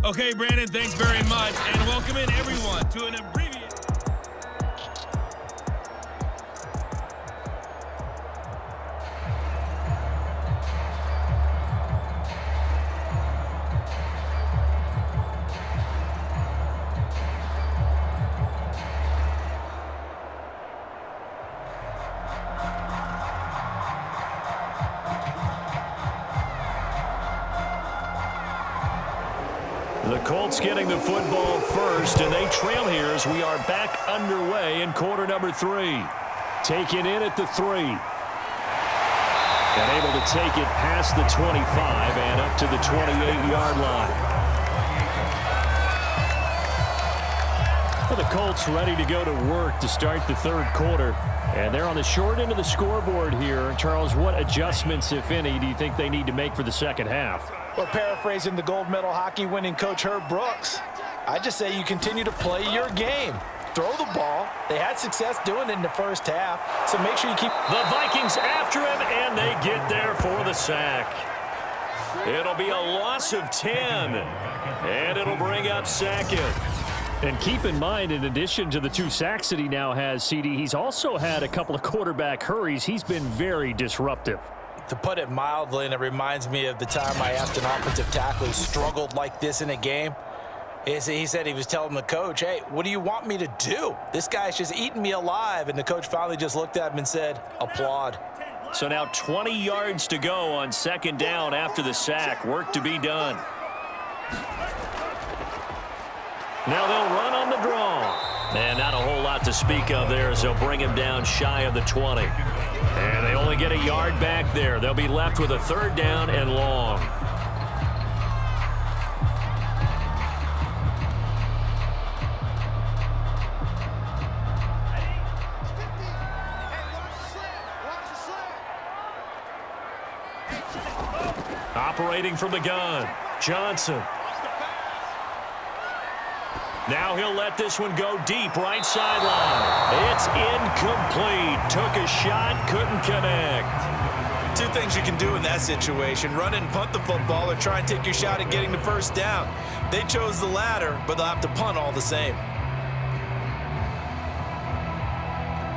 Okay, Brandon, thanks very much. And welcome in, everyone, to an abbreviated... The Colts getting the football first, and they trail here as we are back underway in quarter number 3. Taken in at the 3. And able to take it past the 25 and up to the 28-yard line. Well, the Colts ready to go to work to start the third quarter. And they're on the short end of the scoreboard here. Charles, what adjustments, if any, do you think they need to make for the second half? Well, paraphrasing the gold medal hockey winning coach Herb Brooks, I just say you continue to play your game. Throw the ball. They had success doing it in the first half, so make sure you keep... The Vikings after him, and they get there for the sack. It'll be a loss of 10, and it'll bring up Sackett. And keep in mind, in addition to the 2 sacks that he now has, CD, he's also had a couple of quarterback hurries. He's been very disruptive. To put it mildly, and it reminds me of the time I asked an offensive tackle who struggled like this in a game. He said he was telling the coach, hey, what do you want me to do? This guy's just eating me alive. And the coach finally just looked at him and said, applaud. So now 20 yards to go on second down after the sack. Work to be done. Now they'll run on the draw. And not a whole lot to speak of there as they'll bring him down shy of the 20. And they only get a yard back there. They'll be left with a third down and long. Operating from the gun, Johnson. Now he'll let this one go deep right sideline. It's incomplete. Took a shot, couldn't connect. 2 things you can do in that situation: run and punt the football, or try and take your shot at getting the first down. They chose the latter, but they'll have to punt all the same.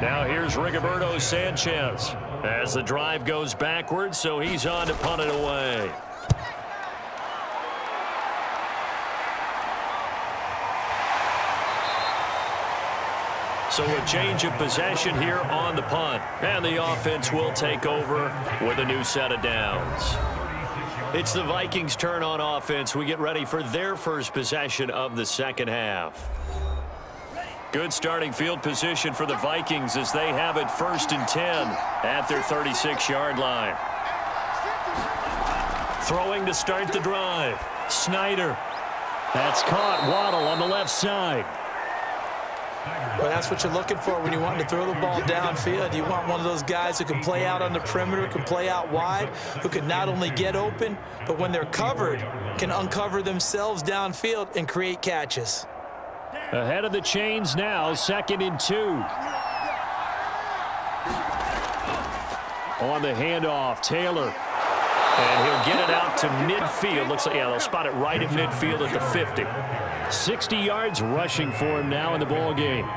Now here's Rigoberto Sanchez as the drive goes backwards, so he's on to punt it away. So a change of possession here on the punt. And the offense will take over with a new set of downs. It's the Vikings' turn on offense. We get ready for their first possession of the second half. Good starting field position for the Vikings as they have it 1st and 10 at their 36-yard line. Throwing to start the drive. Snyder. That's caught. Waddle on the left side. Well, that's what you're looking for when you want to throw the ball downfield. You want one of those guys who can play out on the perimeter, can play out wide, who can not only get open, but when they're covered, can uncover themselves downfield and create catches. Ahead of the chains now, 2nd and 2. On the handoff, Taylor. And he'll get it out to midfield. Looks like, yeah, they'll spot it right at midfield at the 50. 60 yards rushing for him now in the ball game.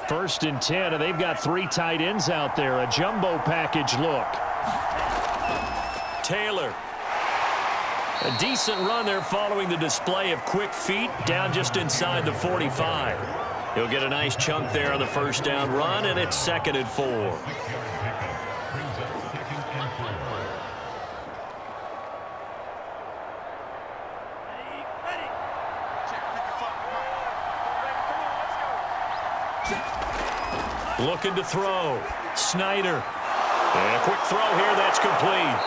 First and 10, and they've got 3 tight ends out there. A jumbo package look. Taylor. A decent run there following the display of quick feet down just inside the 45. He'll get a nice chunk there on the first down run, and it's 2nd and 4. Looking to throw. Snyder. And a quick throw here. That's complete.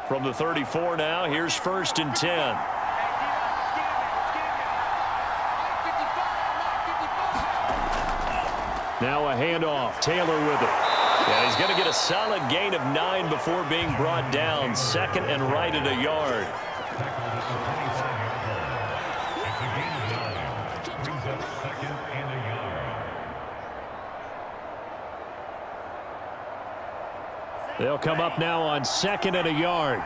From the 34 now, here's 1st and 10. Now a handoff. Taylor with it. Yeah, he's going to get a solid gain of 9 before being brought down. Second and right at a yard. They'll come up now on second and a yard.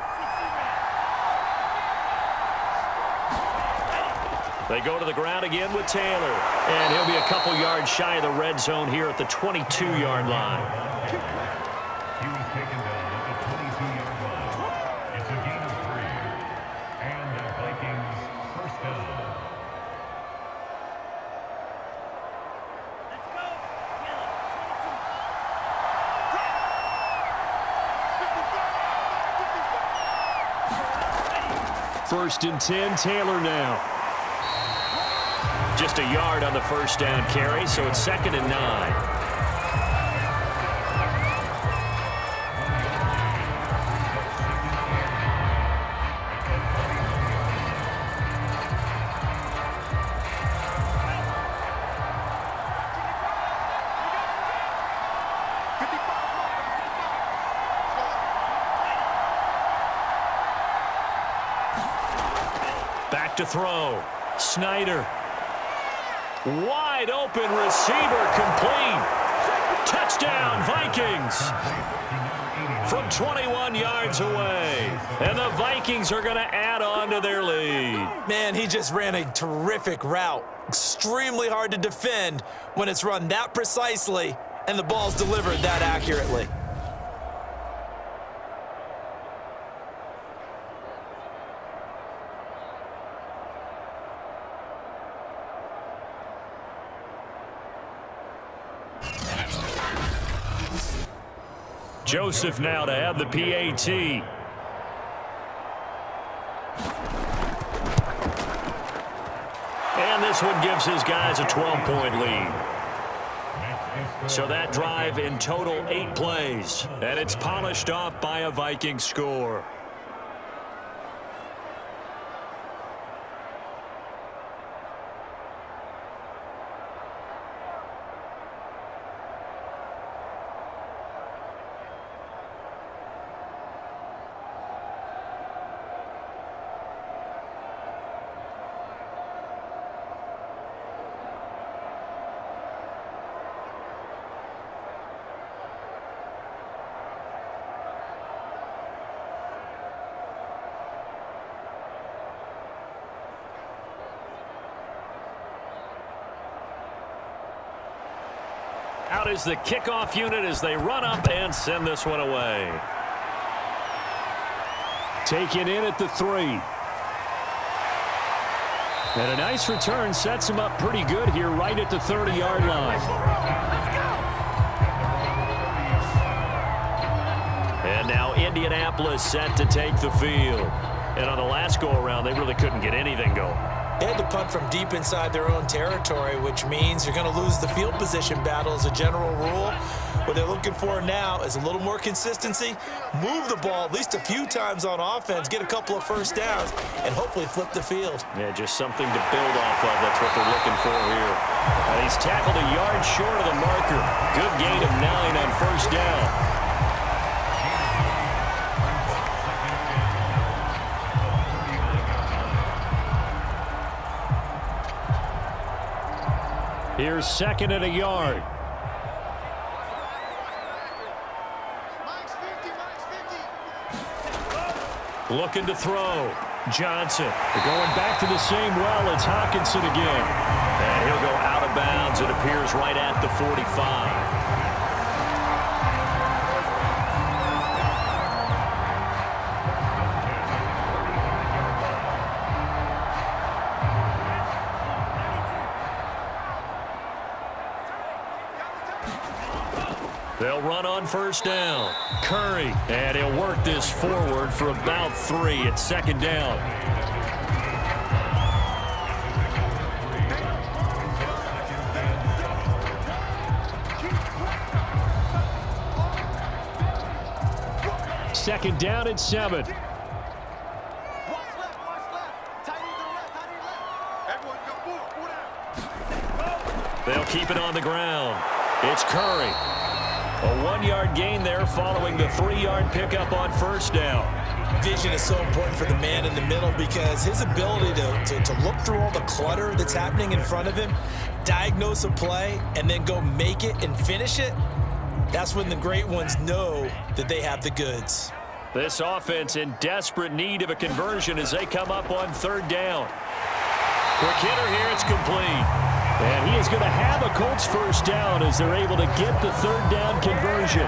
They go to the ground again with Taylor. And he'll be a couple yards shy of the red zone here at the 22-yard line. He was taken down at the 22-yard line. It's a gain of 3. And the Vikings first down. Let's go. First and 10, Taylor now. Just a yard on the first down carry, so it's second and 9. Back to throw. Snyder. Wide open receiver complete. Touchdown Vikings. From 21 yards away. And the Vikings are going to add on to their lead. Man, he just ran a terrific route. Extremely hard to defend when it's run that precisely and the ball's delivered that accurately. Joseph now to have the PAT. And this one gives his guys a 12-point lead. So that drive in total 8 plays. And it's polished off by a Viking score. Out is the kickoff unit as they run up and send this one away. Taken in at the 3. And a nice return sets him up pretty good here right at the 30-yard line. And now Indianapolis set to take the field. And on the last go-around, they really couldn't get anything going. They had to punt from deep inside their own territory, which means you're going to lose the field position battle as a general rule. What they're looking for now is a little more consistency, move the ball at least a few times on offense, get a couple of first downs, and hopefully flip the field. Yeah, just something to build off of. That's what they're looking for here. And he's tackled a yard short of the marker. Good gain of 9 on first down. Here's second and a yard. Looking to throw. Johnson. They're going back to the same well. It's Hawkinson again. And he'll go out of bounds. It appears right at the 45. They'll run on first down. Curry, and he'll work this forward for about 3 at second down. Second down at 7. They'll keep it on the ground. It's Curry. A 1-yard gain there following the 3-yard pickup on first down. Vision is so important for the man in the middle because his ability to look through all the clutter that's happening in front of him, diagnose a play, and then go make it and finish it, that's when the great ones know that they have the goods. This offense in desperate need of a conversion as they come up on third down. Quick hitter here, it's complete. And he is going to have a Colts first down as they're able to get the third down conversion.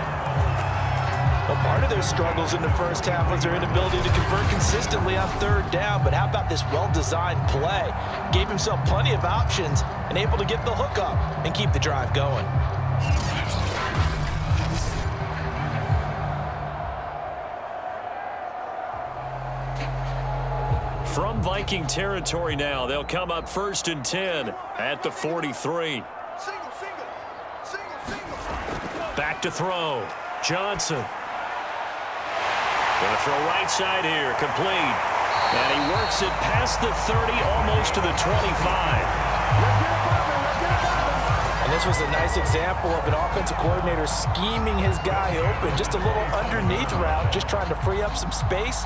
Well, part of their struggles in the first half was their inability to convert consistently on third down. But how about this well-designed play? Gave himself plenty of options and able to get the hook up and keep the drive going. From Viking territory now, they'll come up 1st and 10 at the 43. Back to throw. Johnson. Going to throw right side here, complete. And he works it past the 30, almost to the 25. And this was a nice example of an offensive coordinator scheming his guy open. Just a little underneath route, just trying to free up some space.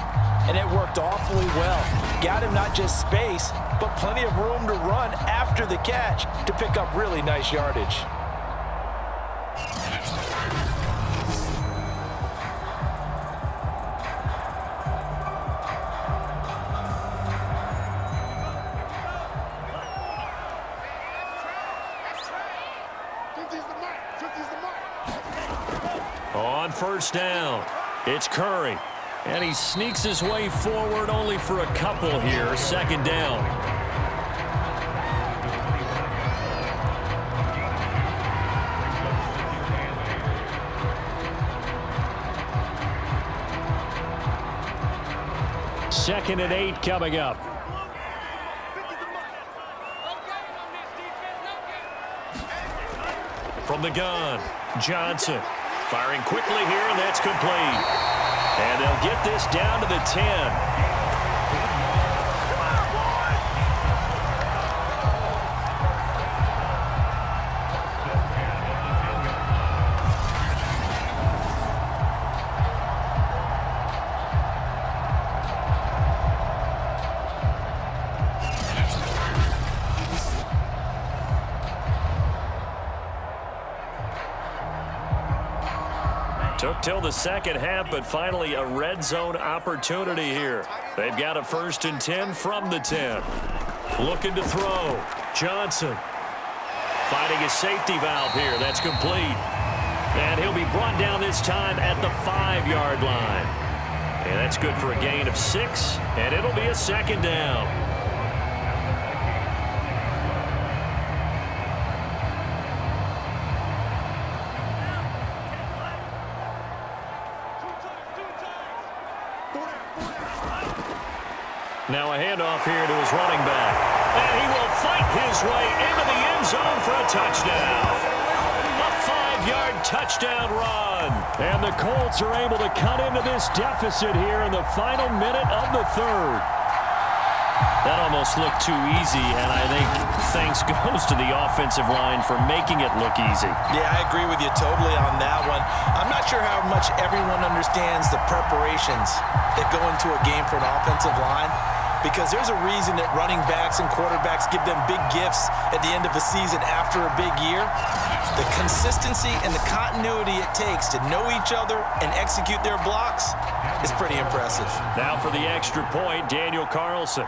And it worked awfully well. Got him not just space, but plenty of room to run after the catch to pick up really nice yardage. On first down, it's Curry. And he sneaks his way forward only for a couple here. 2nd down. Second and 8 coming up. From the gun, Johnson. Firing quickly here, and that's complete. And they'll get this down to the 10. Took till the second half, but finally a red zone opportunity here. They've got a 1st and 10 from the 10. Looking to throw. Johnson finding a safety valve here. That's complete. And he'll be brought down this time at the 5-yard line. And that's good for a gain of 6, and it'll be a 2nd down. Now a handoff here to his running back. And he will fight his way into the end zone for a touchdown. A 5-yard touchdown run. And the Colts are able to cut into this deficit here in the final minute of the 3rd. That almost looked too easy, and I think thanks goes to the offensive line for making it look easy. Yeah, I agree with you totally on that one. I'm not sure how much everyone understands the preparations that go into a game for an offensive line, because there's a reason that running backs and quarterbacks give them big gifts at the end of a season after a big year. The consistency and the continuity it takes to know each other and execute their blocks is pretty impressive. Now for the extra point, Daniel Carlson.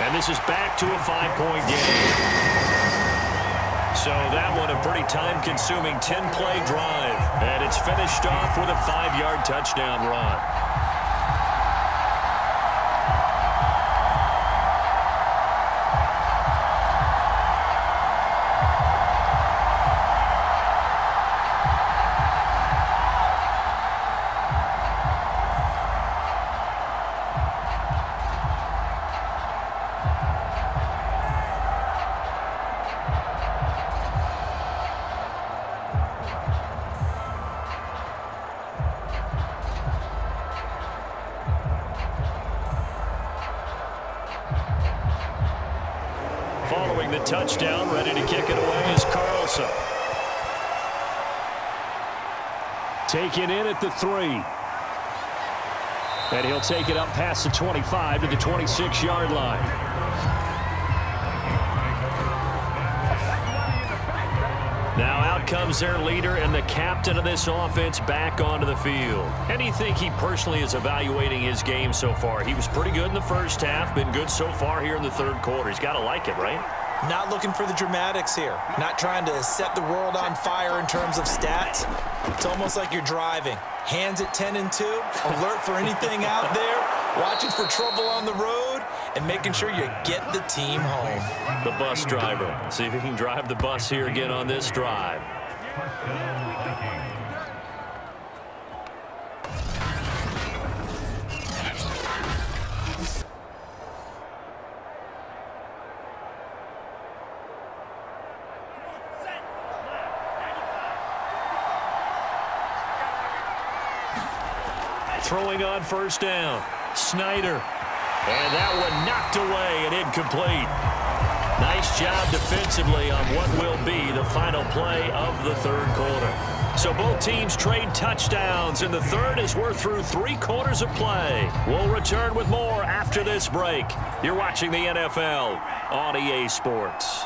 And this is back to a 5-point game. So that one a pretty time-consuming 10-play drive. And it's finished off with a 5-yard touchdown run. touchdown. Ready to kick it away is Carlson. Taken in at the 3. And he'll take it up past the 25 to the 26-yard line. Now out comes their leader and the captain of this offense back onto the field. How do you think he personally is evaluating his game so far? He was pretty good in the first half, been good so far here in the third quarter. He's got to like it, right? Not looking for the dramatics here. Not trying to set the world on fire in terms of stats. It's almost like you're driving. Hands at 10 and 2, alert for anything out there, watching for trouble on the road, and making sure you get the team home. The bus driver. See if he can drive the bus here again on this drive. Throwing on first down. Snyder. And that one knocked away and incomplete. Nice job defensively on what will be the final play of the third quarter. So both teams trade touchdowns in the third as we're through 3 quarters of play. We'll return with more after this break. You're watching the NFL on EA Sports.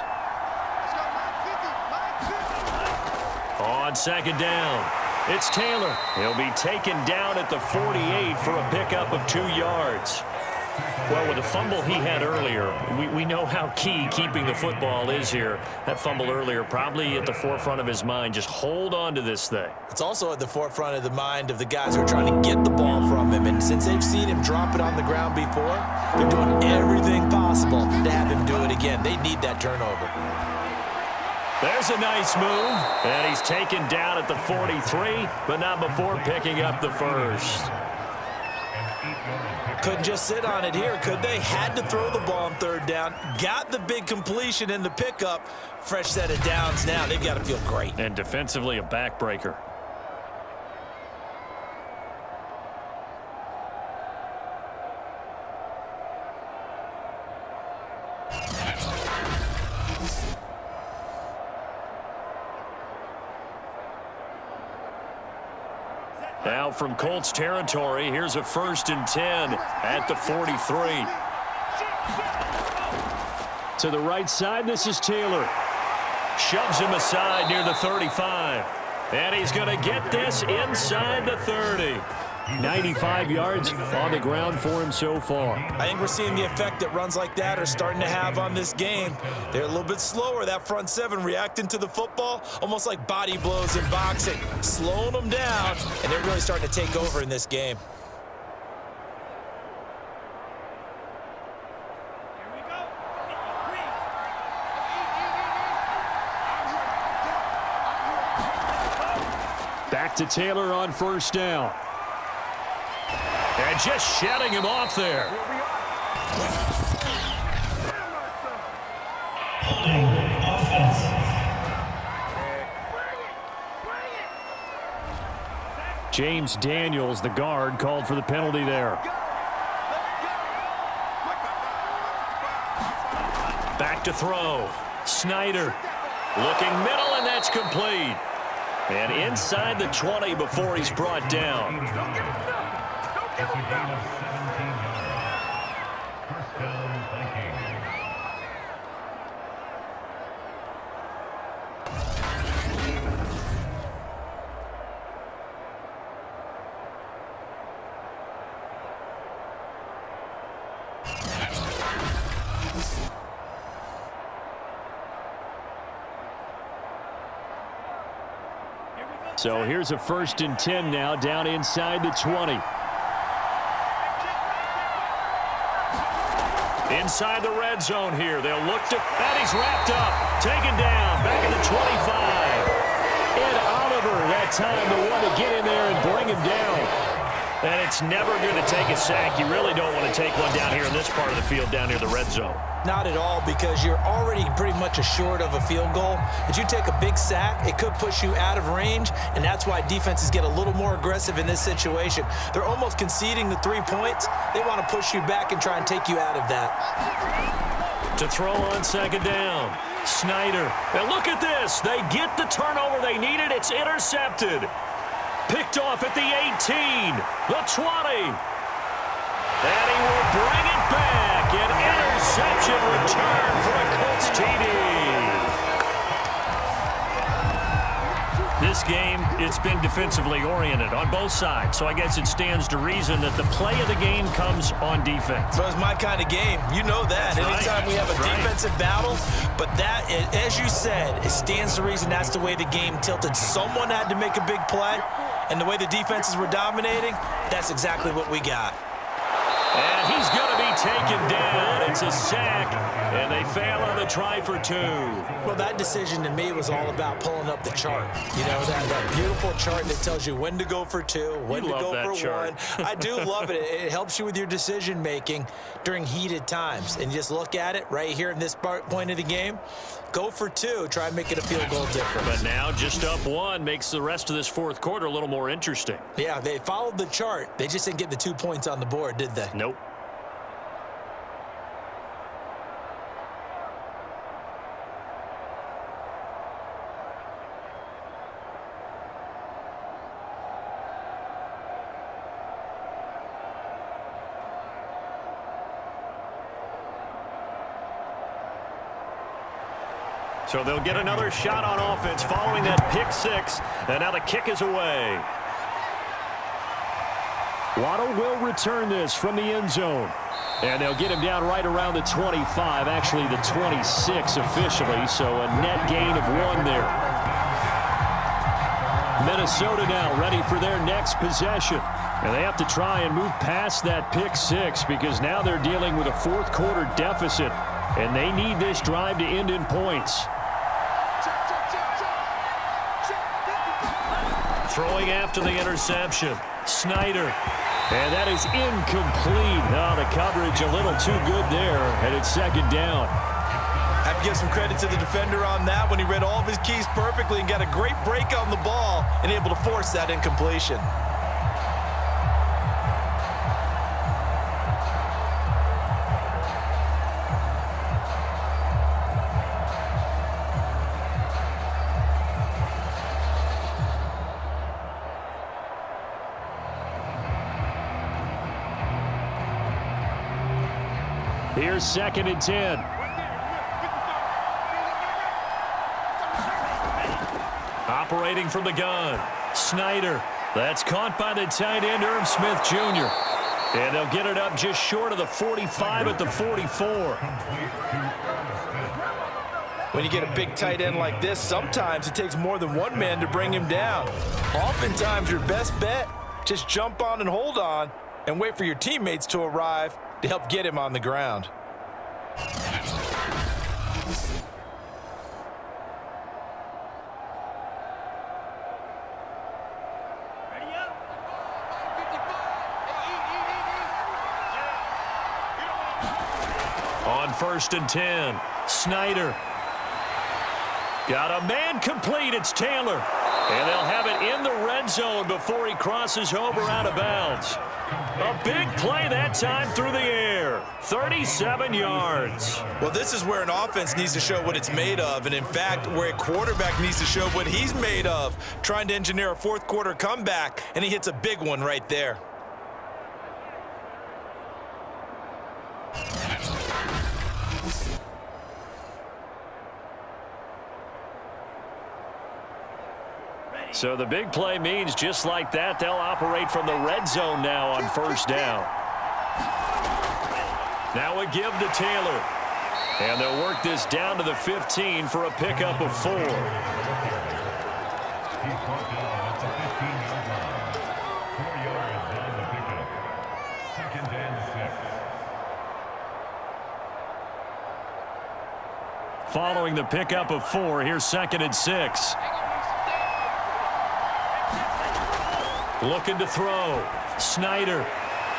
On second down, it's Taylor. He'll be taken down at the 48 for a pickup of 2 yards. Well, with the fumble he had earlier, we know how key keeping the football is here. That fumble earlier probably at the forefront of his mind. Just hold on to this thing. It's also at the forefront of the mind of the guys who are trying to get the ball from him. And since they've seen him drop it on the ground before, they're doing everything possible to have him do it again. They need that turnover. There's a nice move, and he's taken down at the 43, but not before picking up the first. Couldn't just sit on it here, could they? Had to throw the ball on third down. Got the big completion in the pickup. Fresh set of downs now. They've got to feel great. And defensively, a backbreaker. Now from Colts territory, here's a 1st and 10 at the 43. To the right side, this is Taylor. Shoves him aside near the 35. And he's going to get this inside the 30. 95 yards on the ground for him so far. I think we're seeing the effect that runs like that are starting to have on this game. They're a little bit slower, that front seven, reacting to the football, almost like body blows in boxing, slowing them down, and they're really starting to take over in this game. Back to Taylor on first down. And just shutting him off there. James Daniels, the guard, called for the penalty there. Back to throw. Snyder looking middle, and that's complete. And inside the 20 before he's brought down. It's a gain of 17 yards. First down, Vikings. So here's a 1st and 10 now, down inside the 20. Inside the red zone here. They'll look to, and he's wrapped up. Taken down, back at the 25. Ed Oliver, that time, the one to get in there and bring him down. And it's never going to take a sack. You really don't want to take one down here in this part of the field, down near the red zone. Not at all, because you're already pretty much assured of a field goal. If you take a big sack, it could push you out of range, and that's why defenses get a little more aggressive in this situation. They're almost conceding the 3 points. They want to push you back and try and take you out of that. To throw on second down. Snyder. And look at this. They get the turnover they needed. It's intercepted. Picked off at the 18, the 20. And he will bring it back. An interception return for a Colts TD. This game, it's been defensively oriented on both sides, so I guess it stands to reason that the play of the game comes on defense. So it's my kind of game. You know that. Anytime we have a defensive battle, but that, as you said, it stands to reason that's the way the game tilted. Someone had to make a big play, and the way the defenses were dominating, that's exactly what we got. And he's going to be taken down. It's a sack, and they fail on the try for 2. Well, that decision to me was all about pulling up the chart. You know, that beautiful chart that tells you when to go for 2, when to go for 1. I do love it. It helps you with your decision-making during heated times. And just look at it right here in this point of the game. Go for 2. Try and make it a field goal difference. But now just up 1 makes the rest of this fourth quarter a little more interesting. Yeah, they followed the chart. They just didn't get the 2 points on the board, did they? Nope. So they'll get another shot on offense following that pick 6. And now the kick is away. Waddle will return this from the end zone. And they'll get him down right around the 25, actually the 26 officially, so a net gain of 1 there. Minnesota now ready for their next possession. And they have to try and move past that pick 6 because now they're dealing with a fourth quarter deficit. And they need this drive to end in points. Throwing after the interception. Snyder. And that is incomplete. Oh, the coverage a little too good there. And it's second down. I have to give some credit to the defender on that when he read all of his keys perfectly and got a great break on the ball and able to force that incompletion. Here's 2nd and 10. Operating from the gun. Snyder. That's caught by the tight end, Irv Smith Jr. And they'll get it up just short of the 45 at the 44. When you get a big tight end like this, sometimes it takes more than one man to bring him down. Oftentimes, your best bet, just jump on and hold on and wait for your teammates to arrive to help get him on the ground. On 1st and 10, Snyder. Got a man complete. It's Taylor. And they'll have it in the red zone before he crosses over out of bounds. A big play that time through the air. 37 yards. Well, this is where an offense needs to show what it's made of. And, in fact, where a quarterback needs to show what he's made of. Trying to engineer a fourth quarter comeback, and he hits a big one right there. So the big play means just like that, they'll operate from the red zone now on 1st down. Now a give to Taylor. And they'll work this down to the 15 for a pickup of 4. Following the pickup of 4, here's 2nd and 6. Looking to throw. Snyder.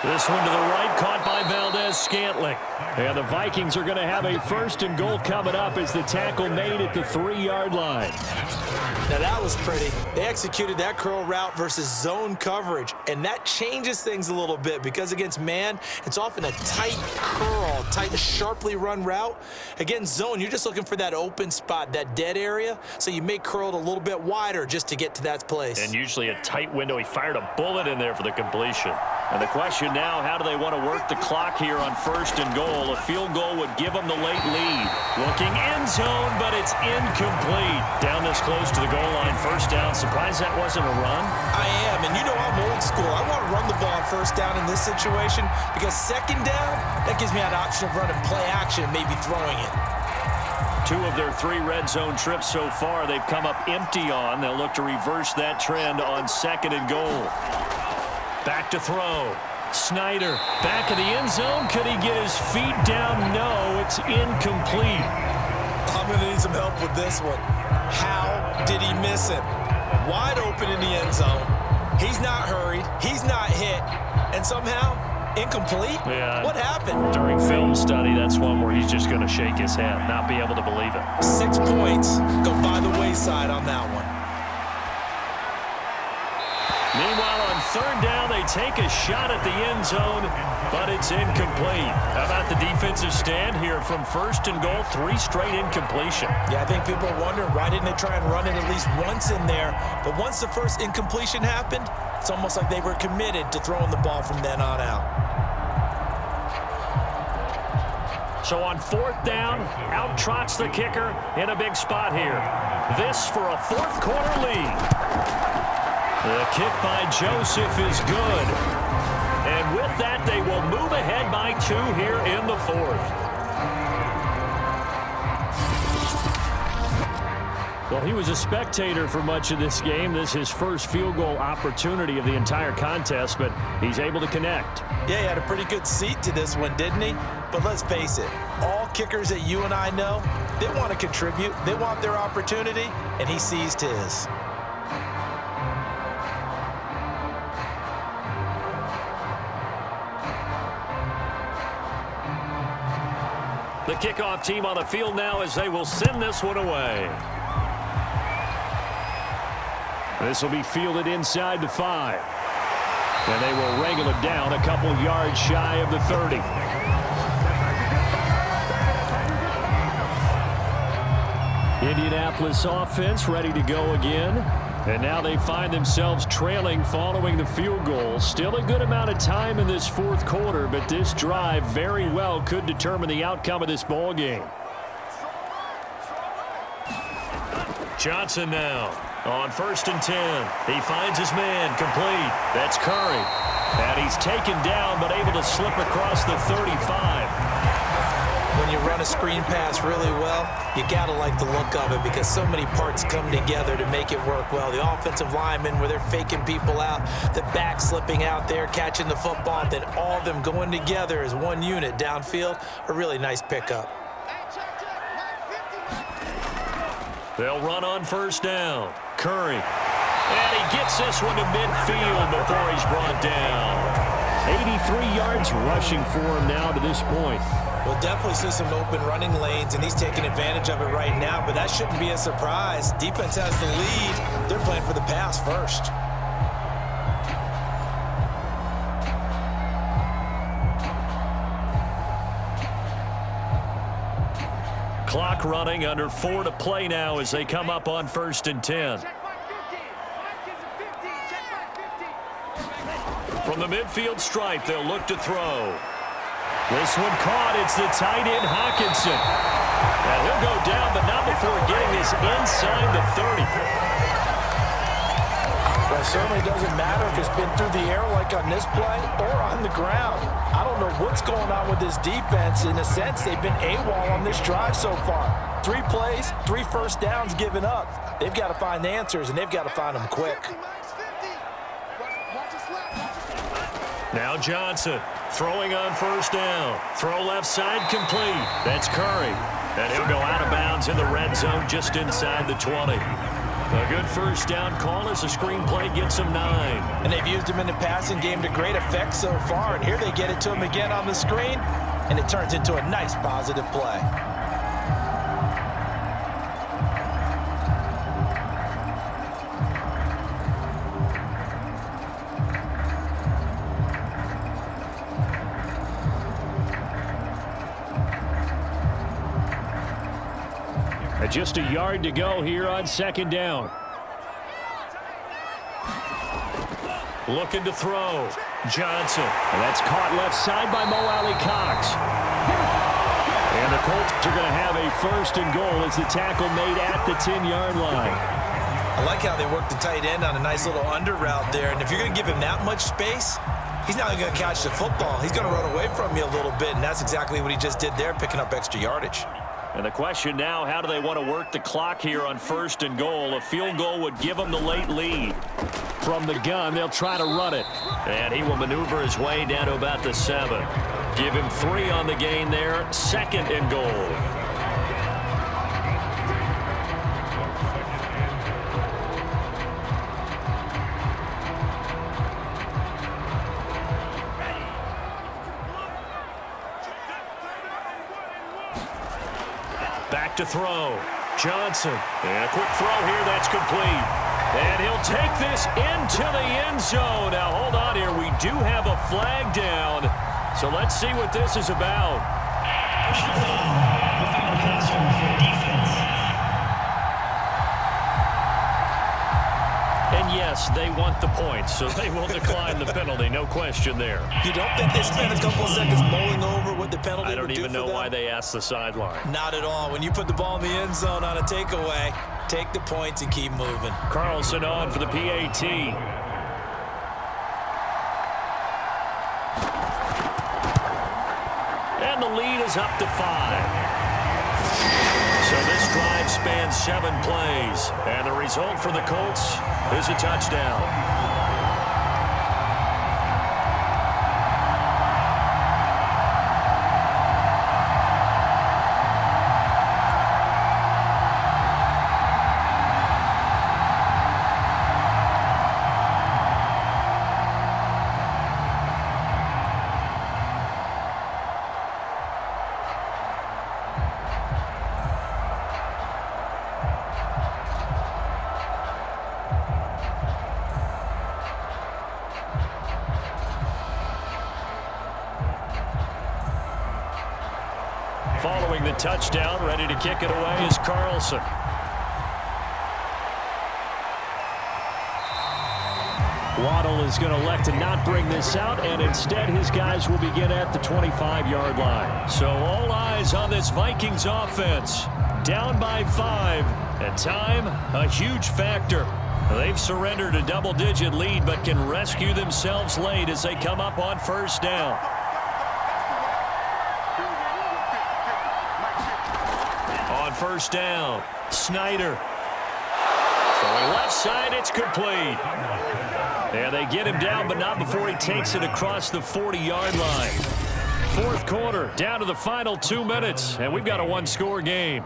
This one to the right, caught by Valdez-Scantling. And the Vikings are going to have a 1st and goal coming up as the tackle made at the 3-yard line. Now that was pretty. They executed that curl route versus zone coverage, and that changes things a little bit because against man, it's often a tight curl, tight, sharply run route. Against zone, you're just looking for that open spot, that dead area, so you may curl it a little bit wider just to get to that place. And usually a tight window. He fired a bullet in there for the completion. And the question now, how do they want to work the clock here on 1st and goal? A field goal would give them the late lead. Looking end zone, but it's incomplete. Down this close to the goal line, 1st down. Surprised that wasn't a run? I am, and you know I'm old school. I want to run the ball on 1st down in this situation because 2nd down, that gives me an option of running play action and maybe throwing it. 2 of their 3 red zone trips so far, they've come up empty on. They'll look to reverse that trend on 2nd and goal. Back to throw. Snyder back of the end zone. Could he get his feet down? No, it's incomplete. I'm going to need some help with this one. How did he miss him? Wide open in the end zone. He's not hurried. He's not hit. And somehow, incomplete? Yeah. What happened? During film study, that's one where he's just going to shake his head, not be able to believe it. 6 points go by the wayside on that one. Meanwhile, on 3rd down, they take a shot at the end zone, but it's incomplete. How about the defensive stand here from 1st and goal? 3 straight incompletion. Yeah, I think people are wondering, why didn't they try and run it at least once in there? But once the first incompletion happened, it's almost like they were committed to throwing the ball from then on out. So on 4th down, out trots the kicker in a big spot here. This for a 4th quarter lead. The kick by Joseph is good. And with that, they will move ahead by 2 here in the 4th. Well, he was a spectator for much of this game. This is his first field goal opportunity of the entire contest, but he's able to connect. Yeah, he had a pretty good seat to this one, didn't he? But let's face it, all kickers that you and I know, they want to contribute. They want their opportunity, and he seized his. The kickoff team on the field now as they will send this one away. This will be fielded inside the 5. And they will wrangle it down a couple yards shy of the 30. Indianapolis offense ready to go again. And now they find themselves trailing following the field goal. Still a good amount of time in this 4th quarter, but this drive very well could determine the outcome of this ball game. Johnson now on 1st and 10. He finds his man complete. That's Curry. And he's taken down but able to slip across the 35. When you run a screen pass really well, you got to like the look of it because so many parts come together to make it work well. The offensive linemen, where they're faking people out, the back slipping out there, catching the football, then all of them going together as one unit downfield. A really nice pickup. They'll run on 1st down. Curry. And he gets this one to midfield before he's brought down. 83 yards rushing for him now to this point. We'll definitely see some open running lanes, and he's taking advantage of it right now, but that shouldn't be a surprise. Defense has the lead. They're playing for the pass first. Clock running, under 4 to play now as they come up on 1st and 10. From the midfield stripe, they'll look to throw. This one caught. It's the tight end, Hawkinson. And he'll go down, but not before getting this inside the 30. Well, it certainly doesn't matter if it's been through the air like on this play or on the ground. I don't know what's going on with this defense. In a sense, they've been AWOL on this drive so far. 3 plays, 3 first downs given up. They've got to find the answers, and they've got to find them quick. Now Johnson throwing on 1st down. Throw left side complete. That's Curry. And he'll go out of bounds in the red zone just inside the 20. A good 1st down call as the screenplay gets him 9. And they've used him in the passing game to great effect so far. And here they get it to him again on the screen. And it turns into a nice positive play. With just a yard to go here on second down. Looking to throw. Johnson. And that's caught left side by Mo Alley-Cox. And the Colts are going to have a first and goal as the tackle made at the 10-yard line. I like how they work the tight end on a nice little under route there. And if you're going to give him that much space, he's not going to catch the football. He's going to run away from you a little bit, and that's exactly what he just did there, picking up extra yardage. And the question now, how do they want to work the clock here on first and goal? A field goal would give them the late lead. From the gun, they'll try to run it. And he will maneuver his way down to about the 7. Give him 3 on the gain there. Second and goal. Back to throw. Johnson. And a quick throw here. That's complete. And he'll take this into the end zone. Now, hold on here. We do have a flag down. So let's see what this is about. Personal foul. Roughing the passer for defense. And yes, they want the points, so they will decline the penalty. No question there. You don't think they spent a couple of seconds mulling over what the penalty I don't would do even for know them? why they asked the sideline. Not at all. When you put the ball in the end zone on a takeaway, take the points and keep moving. Carlson on for the PAT. And the lead is up to 5. So this drive spans 7 plays. And the result for the Colts is a touchdown. Following the touchdown, ready to kick it away is Carlson. Waddle is going to elect to not bring this out, and instead his guys will begin at the 25-yard line. So all eyes on this Vikings offense. Down by 5, and time, a huge factor. They've surrendered a double-digit lead, but can rescue themselves late as they come up on first down. On first down, Snyder. Throwing left side, it's complete. And they get him down, but not before he takes it across the 40-yard line. Fourth quarter, down to the final 2 minutes, and we've got a one-score game.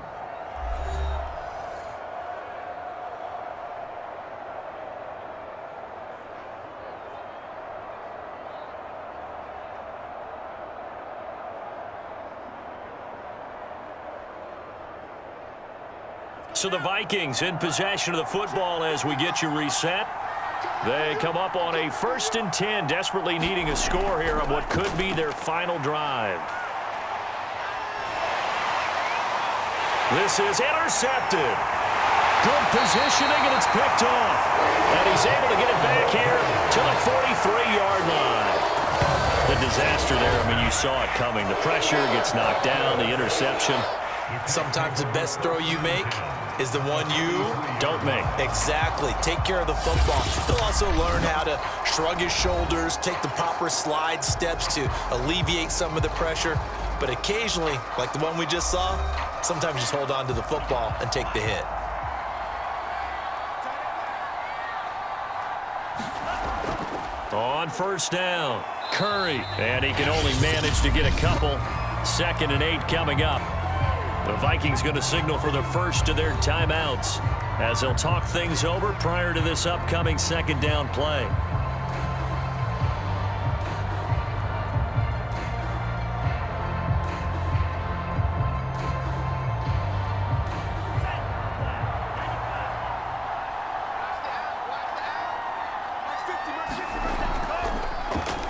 So the Vikings in possession of the football as we get you reset. They come up on a 1st and 10, desperately needing a score here on what could be their final drive. This is intercepted. Good positioning, and it's picked off. And he's able to get it back here to the 43-yard line. The disaster there, I mean, you saw it coming. The pressure gets knocked down, the interception. Sometimes the best throw you make is the one you don't make. Exactly. Take care of the football. He'll also learn how to shrug his shoulders, take the proper slide steps to alleviate some of the pressure. But occasionally, like the one we just saw, sometimes just hold on to the football and take the hit. On first down, Curry. And he can only manage to get a couple. 2nd and 8 coming up. The Vikings going to signal for the first of their timeouts as they'll talk things over prior to this upcoming 2nd down play.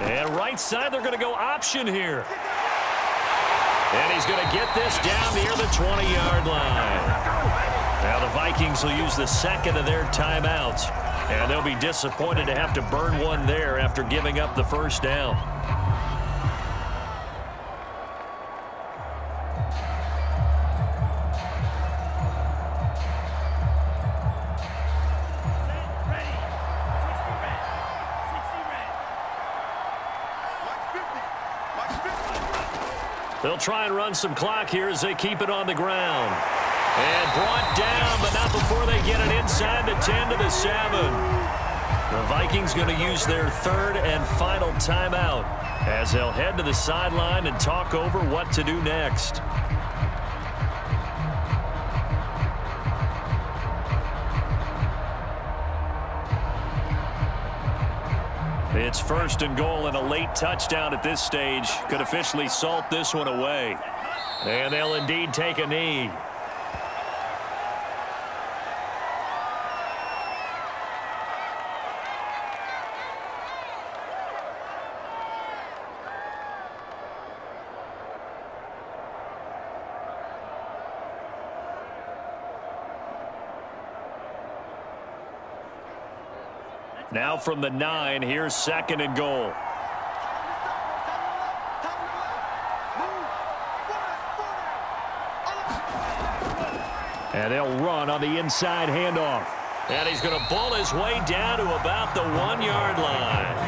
And right side, they're going to go option here. And he's going to get this down near the 20-yard line. Now the Vikings will use the second of their timeouts. And they'll be disappointed to have to burn one there after giving up the first down. They'll try and run some clock here as they keep it on the ground. And brought down, but not before they get it inside the 10 to the 7. The Vikings going to use their third and final timeout as they'll head to the sideline and talk over what to do next. It's first and goal, and a late touchdown at this stage could officially salt this one away. And they'll indeed take a knee. Now from the 9, here's second and goal. And they'll run on the inside handoff. And he's going to bull his way down to about the 1-yard line.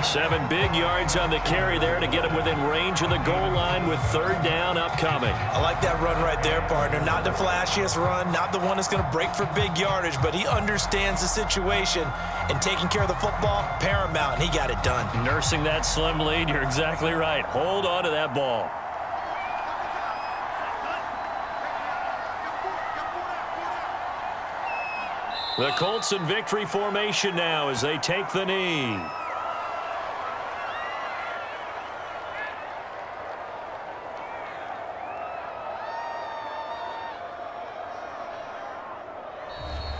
7 big yards on the carry there to get him within range of the goal line with third down upcoming. I like that run right there, partner. Not the flashiest run, not the one that's going to break for big yardage, but he understands the situation, and taking care of the football, paramount, and he got it done. Nursing that slim lead, you're exactly right. Hold on to that ball. The Colts in victory formation now as they take the knee.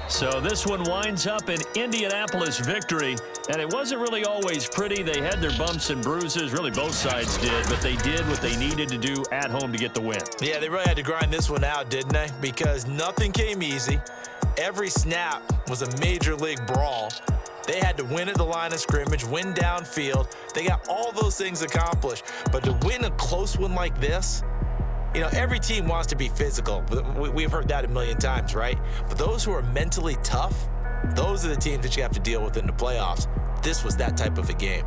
So this one winds up an Indianapolis victory, and it wasn't really always pretty. They had their bumps and bruises, really both sides did, but they did what they needed to do at home to get the win. Yeah, they really had to grind this one out, didn't they? Because nothing came easy. Every snap was a major league brawl. They had to win at the line of scrimmage, win downfield. They got all those things accomplished. But to win a close one like this, you know, every team wants to be physical. We've heard that a million times, right? But those who are mentally tough, those are the teams that you have to deal with in the playoffs. This was that type of a game.